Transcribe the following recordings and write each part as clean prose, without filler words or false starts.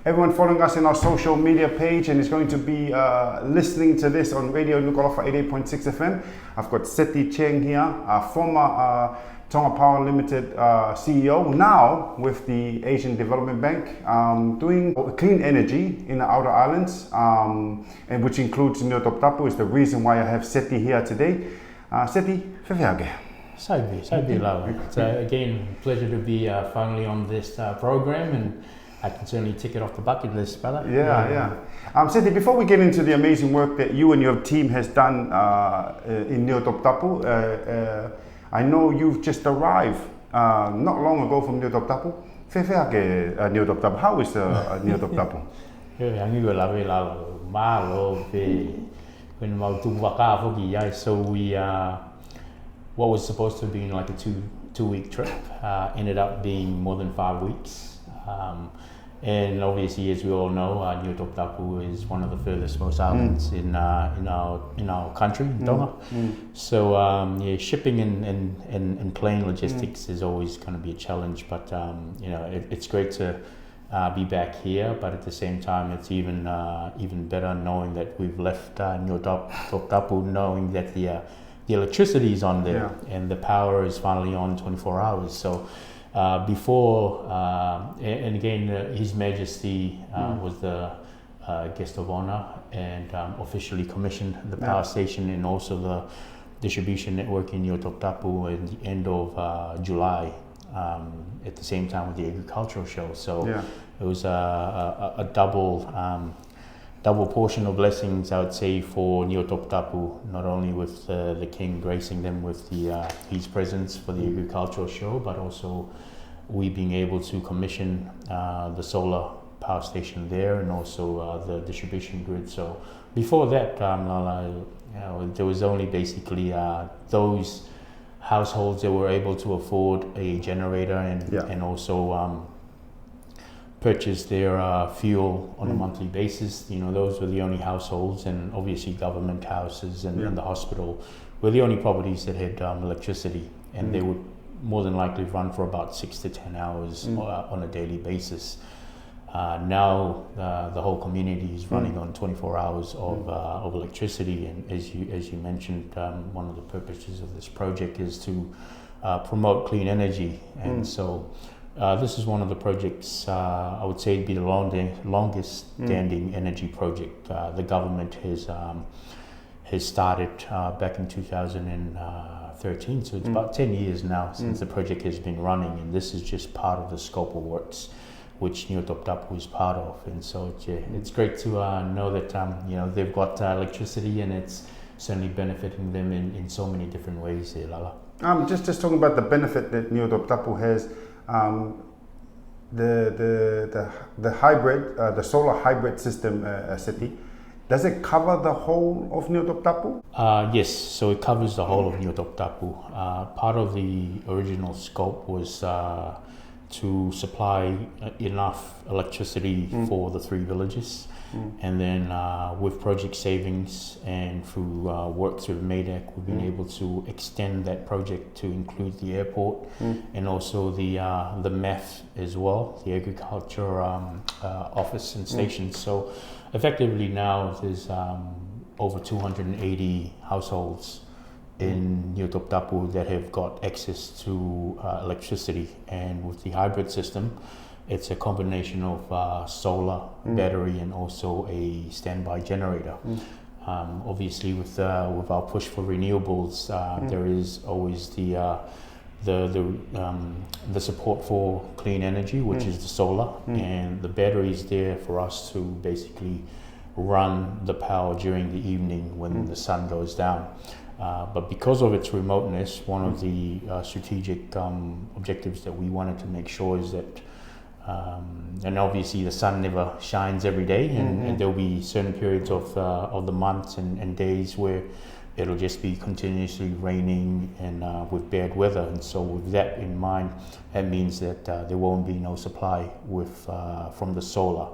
everyone following us in our social media page and is going to be listening to this on Radio Nuku'alofa 88.6 FM. I've got Seti Chen here, former Tonga Power Limited CEO, now with the Asian Development Bank, doing clean energy in the outer islands, and which includes Niuatoputapu, is the reason why I have Seti here today. Seti, whewhiake. Sabi, Lala. It's again pleasure to be finally on this program, and I can certainly tick it off the bucket list, brother. Yeah. Seti, before we get into the amazing work that you and your team has done in Niuatoputapu, I know you've just arrived not long ago from Niuatoputapu. Whewhiake Niuatoputapu. How is Niuatoputapu? So what was supposed to be like a two-week trip ended up being more than 5 weeks. And obviously, as we all know, Niuatoputapu is one of the furthest most islands in our country, in Tonga. So shipping and plane logistics is always going to be a challenge. But it's great to be back here. But at the same time, it's even better knowing that we've left Niuatoputapu, knowing that the electricity is on there and the power is finally on 24 hours. So before, and again, His Majesty was the guest of honor and officially commissioned the power station and also the distribution network in Niuatoputapu at the end of July, at the same time with the agricultural show. So it was a double portion of blessings, I would say, for Niuatoputapu, not only with the King gracing them with his presence for the agricultural show, but also we being able to commission the solar power station there and also the distribution grid. So before that, Lala, there was only basically those households that were able to afford a generator and also purchase their fuel on a monthly basis. Those were the only households, and obviously government houses and the hospital were the only properties that had electricity, and they would more than likely run for about 6 to 10 hours on a daily basis. Now the whole community is running on 24 hours of electricity, and as you mentioned, one of the purposes of this project is to promote clean energy, and so this is one of the projects, I would say it'd be the longest standing energy project the government has started back in 2013. So it's about 10 years now since the project has been running, and this is just part of the scope of works which Niuatoputapu is part of. And so it's great to know that they've got electricity, and it's certainly benefiting them in so many different ways here, Lala. Just talking about the benefit that Niuatoputapu has. The hybrid, the solar hybrid system, Seti, does it cover the whole of Niuatoputapu? Yes, so it covers the whole of Niuatoputapu. Part of the original scope was to supply enough electricity for the 3 villages. And then with project savings and through work through MADEC, we've been able to extend that project to include the airport and also the MEF as well, the agriculture office and stations. So effectively now there's over 280 households in Niuatoputapu that have got access to electricity, and with the hybrid system, it's a combination of solar, battery, and also a standby generator. Obviously, with our push for renewables, there is always the support for clean energy, which is the solar, and the battery is there for us to basically run the power during the evening when the sun goes down. But because of its remoteness, one of the strategic objectives that we wanted to make sure is that and obviously the sun never shines every day, and there'll be certain periods of the months and days where it'll just be continuously raining and with bad weather. And so with that in mind, that means that there won't be no supply from the solar,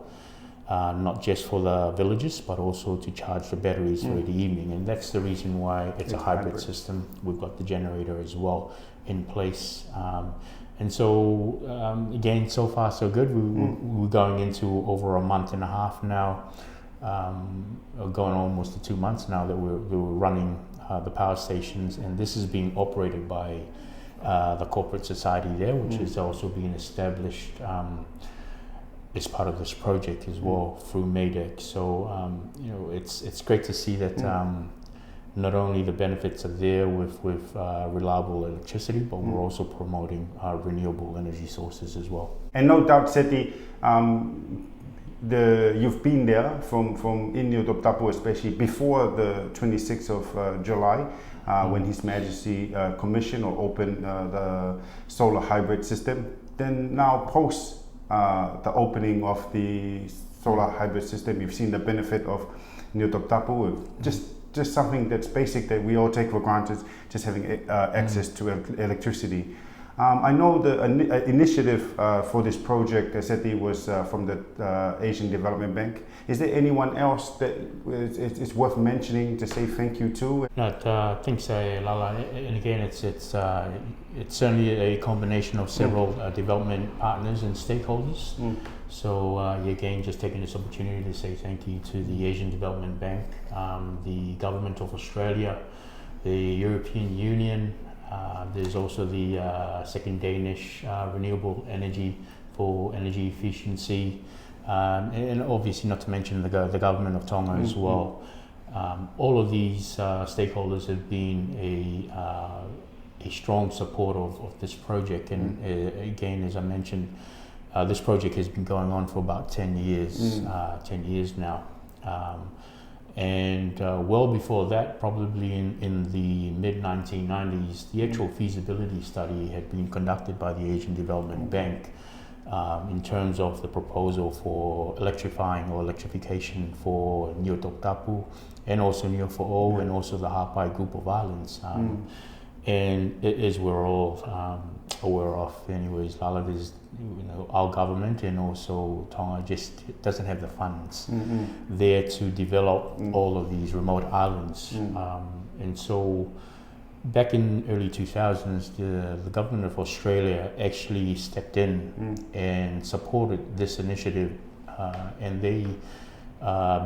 not just for the villages, but also to charge the batteries for the evening. And that's the reason why it's a hybrid system. We've got the generator as well in place. And so, again, so far so good. We're going into over a month and a half now, going almost to 2 months now that we're running the power stations, and this is being operated by the corporate society there, which is also being established as part of this project as well through MADEC. So, you know, it's great to see that not only the benefits are there with reliable electricity, but we're also promoting renewable energy sources as well. And no doubt, Seti, you've been there from in Niuatoputapu, especially before the 26th of July, when His Majesty commissioned or opened the solar hybrid system. Then now post the opening of the solar hybrid system, you've seen the benefit of Niuatoputapu, just something that's basic that we all take for granted, just having access to electricity. I know the initiative for this project, Seti, was from the Asian Development Bank. Is there anyone else that it's worth mentioning to say thank you to? No, thanks, Lala. And again, it's certainly a combination of several development partners and stakeholders. So again, just taking this opportunity to say thank you to the Asian Development Bank, the Government of Australia, the European Union. There's also the second Danish renewable energy for energy efficiency, and obviously not to mention the government of Tonga as well. All of these stakeholders have been a strong support of this project, and again, as I mentioned, this project has been going on for about 10 years, 10 years now. And well before that, probably in the mid-1990s, the actual feasibility study had been conducted by the Asian Development Bank in terms of the proposal for electrifying or electrification for Niuatoputapu and also Niuatoputapu and also the Hapai group of islands. And as we're all aware of, anyways, Lala, is, you know, our government and also Tonga just doesn't have the funds there to develop all of these remote islands. And so back in early 2000s, the government of Australia actually stepped in and supported this initiative, and they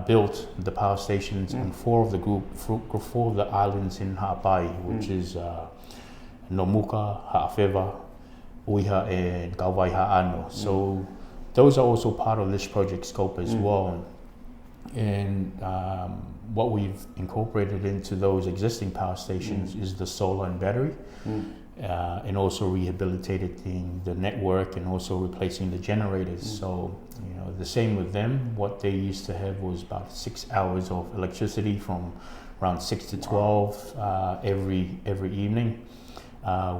built the power stations on four of the islands in Hapai, which is Nomuka, Ha'awhewa, Uiha, and Kauwai-Ha'ano. So those are also part of this project scope as well. And what we've incorporated into those existing power stations is the solar and battery, and also rehabilitating the network and also replacing the generators. So, you know, the same with them. What they used to have was about 6 hours of electricity from around 6 to 12 every evening.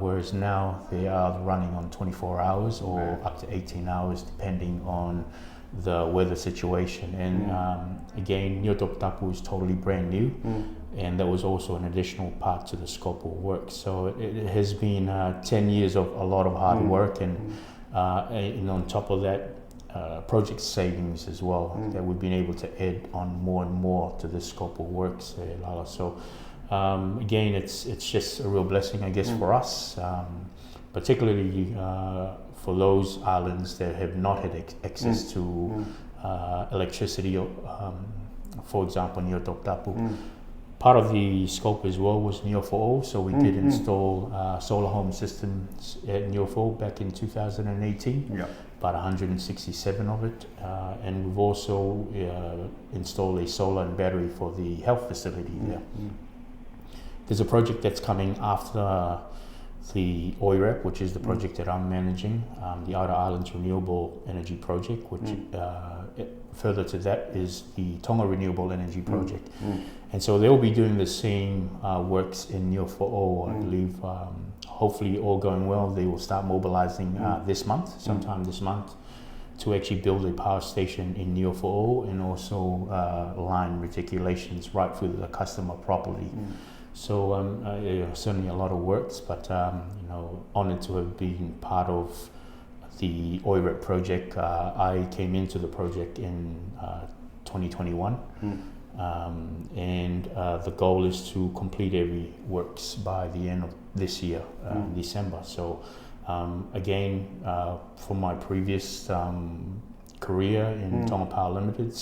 Whereas now they are running on 24 hours or up to 18 hours depending on the weather situation. And again, Niuatoputapu is totally brand new, and that was also an additional part to the scope of work. So it has been 10 years of a lot of hard work, and on top of that, project savings as well, that we've been able to add on more and more to the scope of works, Lala. So again, it's just a real blessing, I guess, for us, particularly for those islands that have not had access to electricity. For example, Niuatoputapu. Part of the scope as well was Niuatoputapu, so we did install solar home systems at Niuatoputapu back in 2018. About 167 of it, and we've also installed a solar and battery for the health facility there. There's a project that's coming after the OIREP, which is the project that I'm managing, the Outer Islands Renewable Energy Project, which further to that is the Tonga Renewable Energy Project. And so they'll be doing the same works in Niuatoputapu, I believe. Hopefully all going well, they will start mobilizing this month, sometime this month, to actually build a power station in Niuatoputapu and also line reticulations right through the customer properly. So certainly a lot of works, but honoured to have been part of the OIREP project. I came into the project in 2021, and the goal is to complete every works by the end of this year, December. So Again, from my previous career in Tonga Power Limited,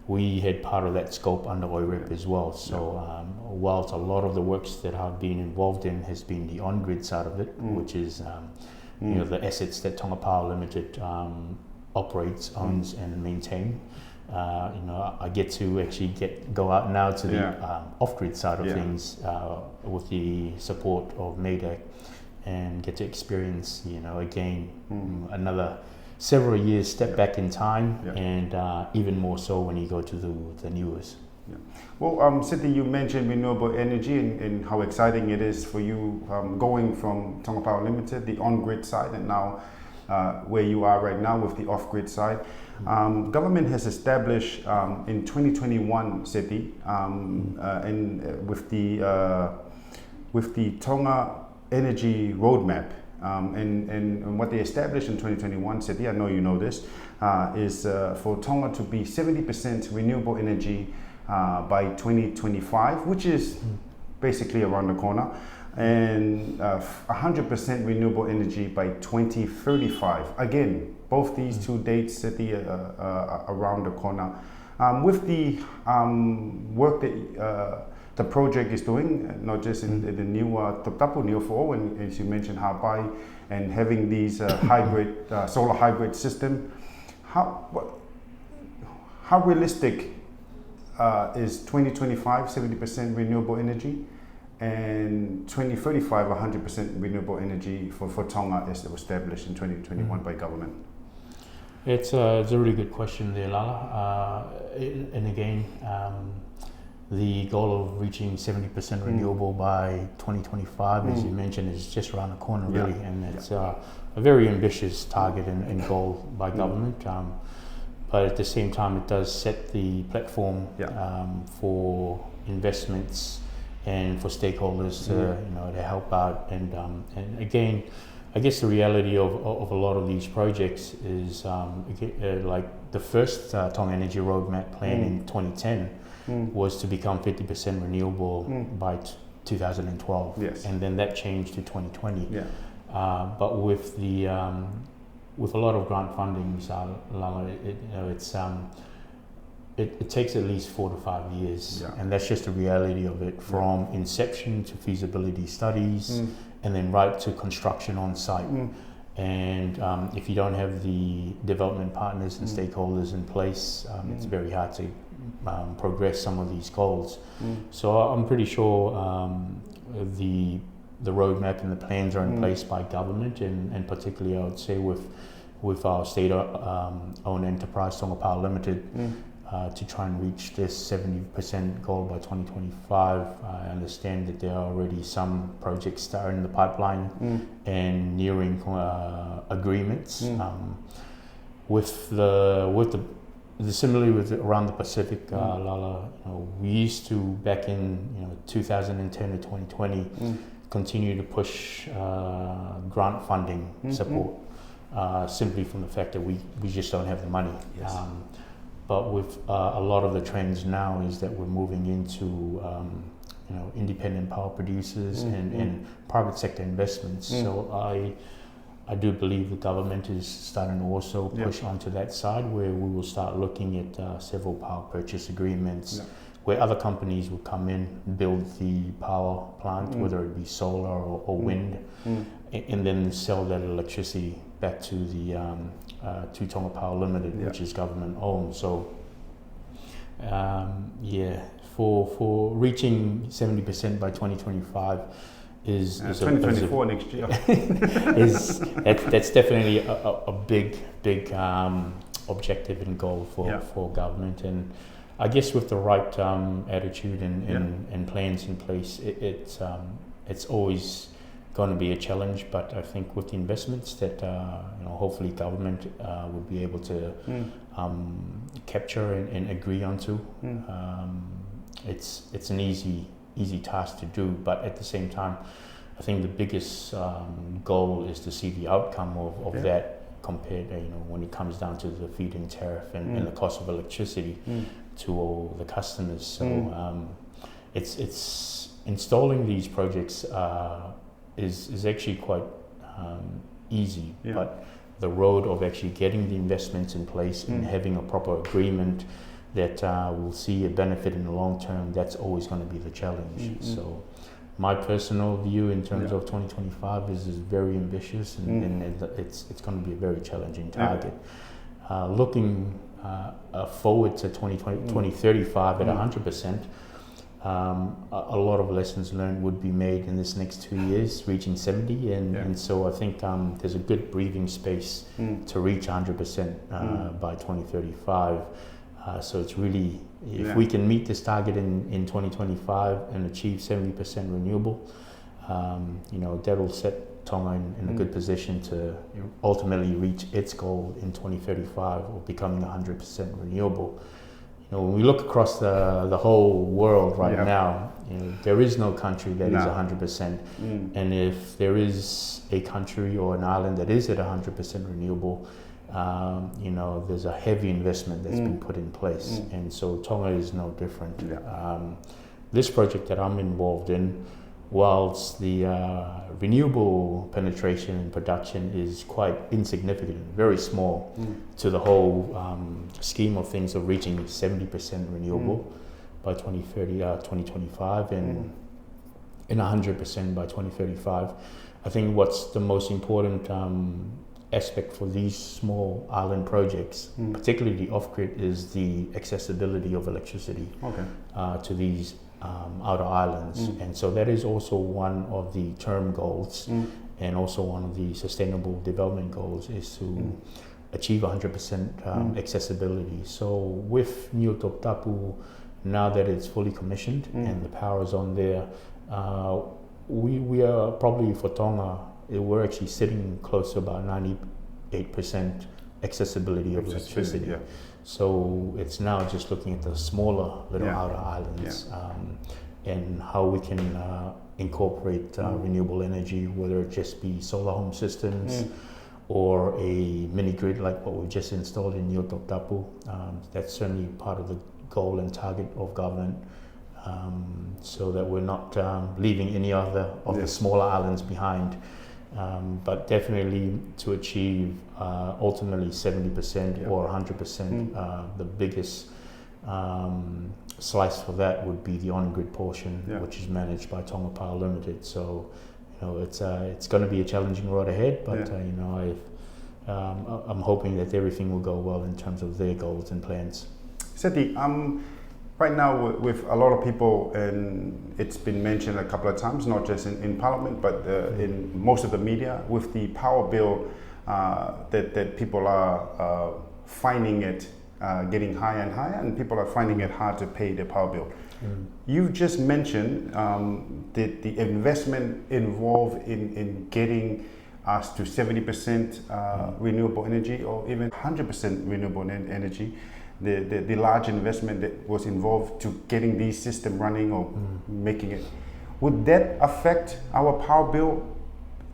we had part of that scope under OIREP as well. So whilst a lot of the works that I've been involved in has been the on-grid side of it, which is you know, the assets that Tonga Power Limited operates, owns and maintain. You know, I get to actually go out now to the off-grid side of things with the support of MADAC, and get to experience, you know, again, another several years step back in time, and even more so when you go to the newest. Well, Seti, you mentioned renewable energy and how exciting it is for you going from Tonga Power Limited, the on-grid side, and now where you are right now with the off-grid side. Government has established in 2021, Seti, and with the Tonga Energy Roadmap, and what they established in 2021, Seti, I know you know this, is for Tonga to be 70% renewable energy by 2025, which is basically around the corner, and 100% renewable energy by 2035. Again, both these two dates, Seti, around the corner. With the work that the project is doing, not just in the Niuatoputapu, Niuatoputapu, and as you mentioned, Hawaii, and having these hybrid solar hybrid system, how realistic is 2025 70% renewable energy, and 2035 100% renewable energy for Tonga as established in 2021 by government? It's a really good question there, Lala. And again, the goal of reaching 70% renewable by 2025, as you mentioned, is just around the corner, really, and it's a very ambitious target and goal by government. But at the same time, it does set the platform for investments and for stakeholders to help out. And again, I guess the reality of a lot of these projects is like the first Tonga Energy Roadmap plan in 2010 was to become 50% renewable by 2012, and then that changed to 2020. But with the with a lot of grant fundings, Lala, it takes at least 4 to 5 years, and that's just the reality of it, from inception to feasibility studies, and then right to construction on site. And if you don't have the development partners and stakeholders in place, it's very hard to progress some of these goals. So I'm pretty sure the roadmap and the plans are in place by government, and particularly I would say with our state-owned enterprise, Tonga Power Limited, to try and reach this 70% goal by 2025. I understand that there are already some projects that are in the pipeline and nearing agreements. With the similarly with around the Pacific, Lala, we used to, back in 2010 to 2020, continue to push grant funding support, simply from the fact that we just don't have the money. But with a lot of the trends now is that we're moving into independent power producers and private sector investments. So I do believe the government is starting to also push onto that side, where we will start looking at several power purchase agreements, where other companies will come in, build the power plant, whether it be solar or wind, and then sell that electricity back to the to Tonga Power Limited, which is government owned. So for reaching 70% by 2025 is 2024 next year. That's definitely a big objective and goal for government. And I guess with the right attitude and plans in place, it's always going to be a challenge. But I think with the investments that hopefully government would be able to capture and agree onto, it's an easy task to do. But at the same time, I think the biggest goal is to see the outcome of that, compared when it comes down to the feed-in tariff and the cost of electricity to all the customers. So it's installing these projects is actually quite easy, but the road of actually getting the investments in place and having a proper agreement that will see a benefit in the long term, that's always going to be the challenge. So my personal view in terms of 2025 is very ambitious, and it's going to be a very challenging target. Looking forward to 2035 at 100%, a lot of lessons learned would be made in this next 2 years, reaching 70, and so I think there's a good breathing space to reach 100% by 2035. So it's really, if we can meet this target in 2025 and achieve 70% renewable, that'll set Tonga in a good position to ultimately reach its goal in 2035 of becoming 100% renewable. When we look across the whole world right now, there is no country that is 100%. And if there is a country or an island that is at 100% renewable, there's a heavy investment that's been put in place. And so Tonga is no different. This project that I'm involved in, whilst the renewable penetration and production is quite insignificant, very small to the whole scheme of things of reaching 70% renewable by 2025 and 100% by 2035. I think what's the most important aspect for these small island projects, particularly the off-grid, is the accessibility of electricity to these outer islands. And so that is also one of the term goals and also one of the sustainable development goals is to achieve 100% accessibility. So with Niuatoputapu, now that it's fully commissioned and the power is on there, we are probably for Tonga, we're actually sitting close to about 98% accessibility of electricity. So it's now just looking at the smaller little outer islands and how we can incorporate renewable energy, whether it just be solar home systems or a mini grid like what we just installed in Niuatoputapu. That's certainly part of the goal and target of government, so that we're not leaving any other of the smaller islands behind. But definitely to achieve ultimately 70% or 100%, the biggest slice for that would be the on-grid portion, which is managed by Tonga Power Limited. So, it's going to be a challenging road ahead, but I'm hoping that everything will go well in terms of their goals and plans. Seti, right now with a lot of people, and it's been mentioned a couple of times, not just in Parliament, but in most of the media, with the power bill that people are finding it getting higher and higher, and people are finding it hard to pay their power bill. You've just mentioned the investment involved in getting us to 70% renewable energy or even 100% renewable energy. The large investment that was involved to getting these systems running or making it, would that affect our power bill?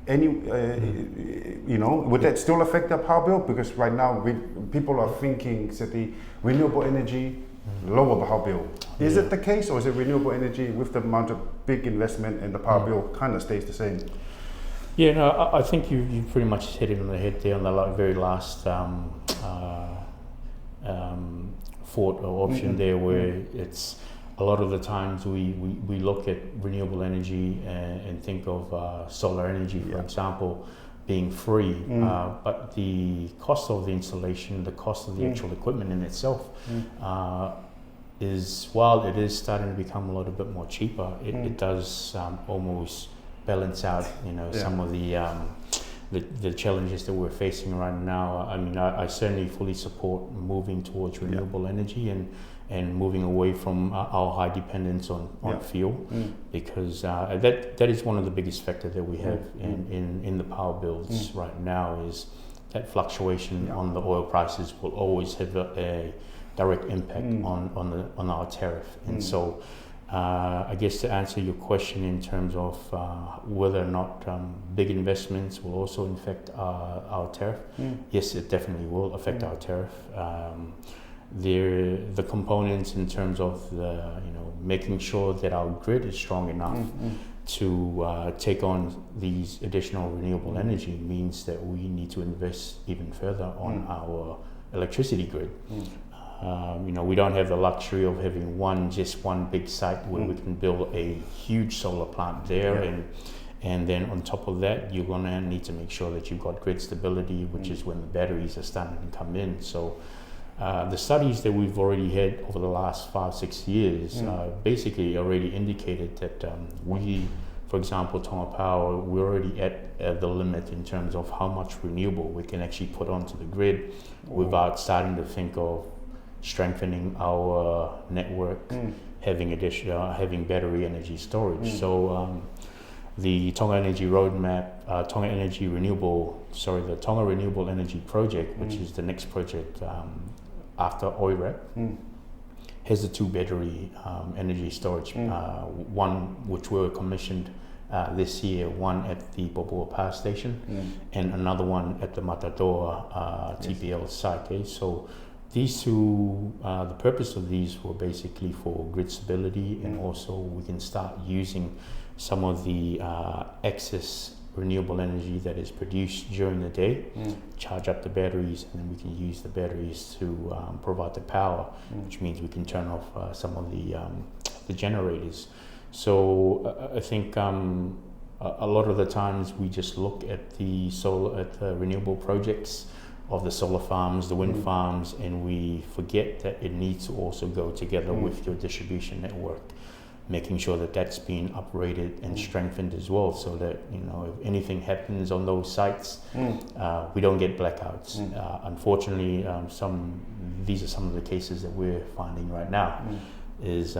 Would that still affect the power bill? Because right now people are thinking that the renewable energy lower the power bill. Is it the case, or is it renewable energy with the amount of big investment and the power bill kind of stays the same? Yeah, no, I think you pretty much hit it on the head there on the very last thought or option there, where it's a lot of the times we look at renewable energy and think of solar energy, for example, being free, but the cost of the installation, the cost of the actual equipment in itself is, while it is starting to become a little bit more cheaper, it does almost balance out, some of the challenges that we're facing right now. I mean, I certainly fully support moving towards renewable energy and moving away from our high dependence on fuel, because that is one of the biggest factors that we have in the power bills right now, is that fluctuation on the oil prices will always have a direct impact on our tariff. And so I guess to answer your question in terms of whether or not big investments will also affect our tariff, yes, it definitely will affect our tariff. The components in terms of making sure that our grid is strong enough to take on these additional renewable energy means that we need to invest even further on our electricity grid. We don't have the luxury of having just one big site where we can build a huge solar plant there, and then on top of that, you're going to need to make sure that you've got grid stability, which is when the batteries are starting to come in. So the studies that we've already had over the last 5-6 years basically already indicated that we, for example, Tonga Power, we're already at the limit in terms of how much renewable we can actually put onto the grid without starting to think of strengthening our network, having battery energy storage. So the Tonga Energy Roadmap, the Tonga Renewable Energy Project, which is the next project after OIRAP, has the 2 battery energy storage, one which were commissioned this year, one at the Popua Power Station and another one at the Matatoa TPL site. So these 2, the purpose of these were basically for grid stability, and also we can start using some of the excess renewable energy that is produced during the day, charge up the batteries, and then we can use the batteries to provide the power, which means we can turn off some of the generators. So I think a lot of the times we just look at the renewable projects of the solar farms, the wind farms, and we forget that it needs to also go together with your distribution network, making sure that that's being upgraded and strengthened as well, so that if anything happens on those sites, we don't get blackouts. Unfortunately, these are some of the cases that we're finding right now. Is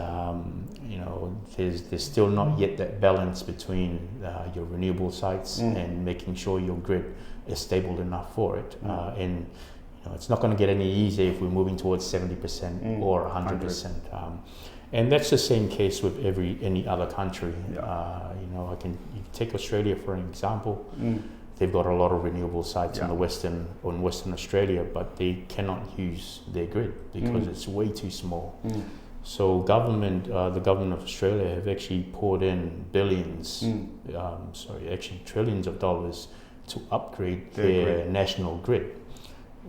there's still not yet that balance between your renewable sites and making sure your grid is stable enough for it. And it's not going to get any easier if we're moving towards 70% or 100%. And that's the same case with any other country. You can take Australia for an example. They've got a lot of renewable sites in Western Australia, but they cannot use their grid because it's way too small. So the government of Australia have actually poured in trillions of dollars to upgrade their national grid.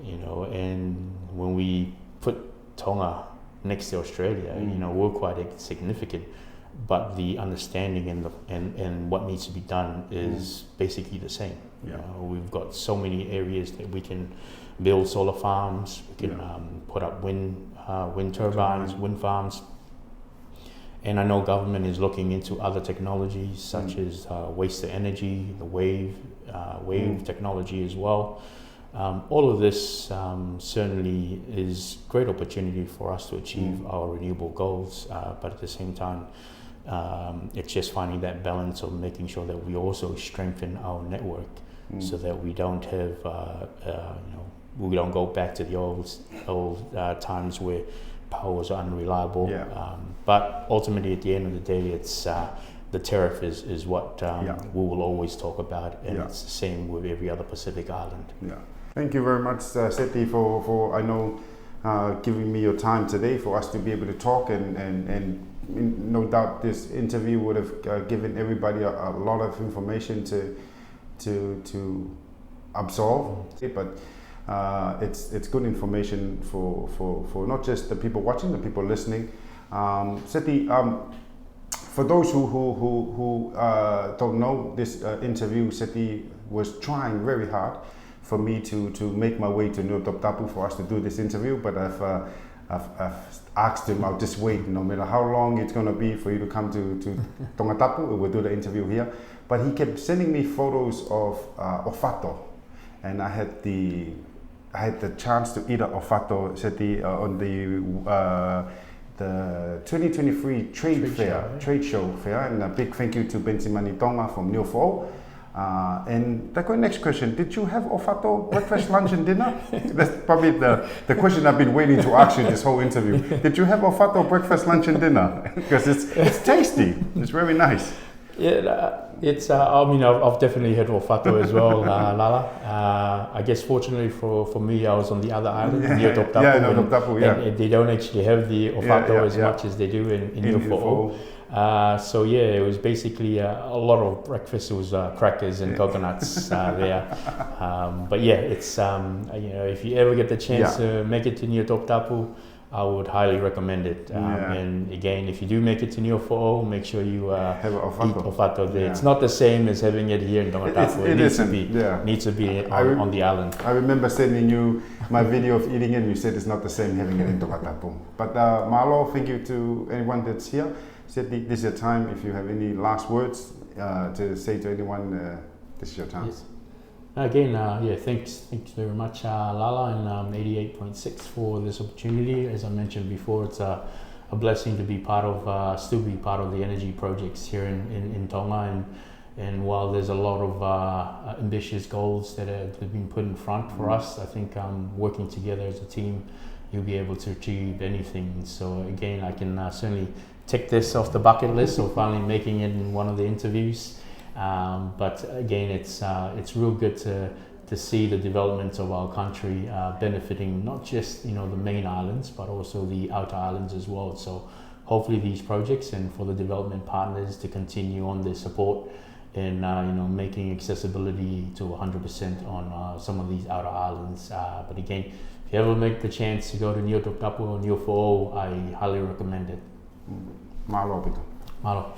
And when we put Tonga next to Australia, we're quite significant, but the understanding and what needs to be done is basically the same. We've got so many areas that we can build solar farms, we can put up wind turbines, wind farms, and I know government is looking into other technologies such as waste to energy, the wave technology as well. All of this certainly is great opportunity for us to achieve our renewable goals, but at the same time, it's just finding that balance of making sure that we also strengthen our network so that we don't have, we don't go back to the old times where power was unreliable. But ultimately, at the end of the day, it's the tariff is what we will always talk about, and it's the same with every other Pacific island. Thank you very much, Seti, for giving me your time today for us to be able to talk, and no doubt this interview would have given everybody a lot of information to absorb. But it's good information for not just the people watching, the people listening. Seti, for those who don't know this interview, Seti was trying very hard for me to make my way to Niuatoputapu for us to do this interview, but I've asked him, I'll just wait, no matter how long it's going to be for you to come to Tongatapu, we'll do the interview here. But he kept sending me photos of Ofa Atu, and I had the chance to eat an Ofa Atu, Seti, on the 2023 trade show fair, and a big thank you to Bensimani Tonga from Niuatoputapu. And the next question, did you have Ofa Atu breakfast, lunch and dinner? That's probably the question I've been waiting to ask you this whole interview. Did you have Ofa Atu breakfast, lunch and dinner? Because it's tasty, it's very nice. It's, I mean, I've definitely heard Ofa Atu as well, Lala. I guess fortunately for me, I was on the other island, Niuatoputapu, and they don't actually have the Ofa Atu as much as they do in Niuatoputapu. So yeah, it was basically a lot of breakfast. It was crackers and coconuts there. But yeah, it's if you ever get the chance to make it to Niuatoputapu, I would highly recommend it. And again, if you do make it to Niuatoputapu, make sure you have eat Ofa Atu there. It's not the same as having it here in Tonga. It needs to be on the island. I remember sending you my video of eating it, and you said it's not the same having it in Tonga. But Malo, thank you to anyone that's here. Seti, this is your time. If you have any last words to say to anyone, this is your time. Yes. Again, thanks very much, Lala and 88.6 for this opportunity. As I mentioned before, it's a blessing to be part of, still be part of the energy projects here in Tonga. And while there's a lot of ambitious goals that have been put in front for us, I think working together as a team, you'll be able to achieve anything. So again, I can certainly tick this off the bucket list of finally making it in one of the interviews. But again, it's real good to see the development of our country benefiting not just the main islands, but also the outer islands as well. So hopefully these projects, and for the development partners to continue on their support in making accessibility to 100% on some of these outer islands. But again, if you ever make the chance to go to Niuatoputapu or Niuatoputapu, I highly recommend it. Malo. Malo.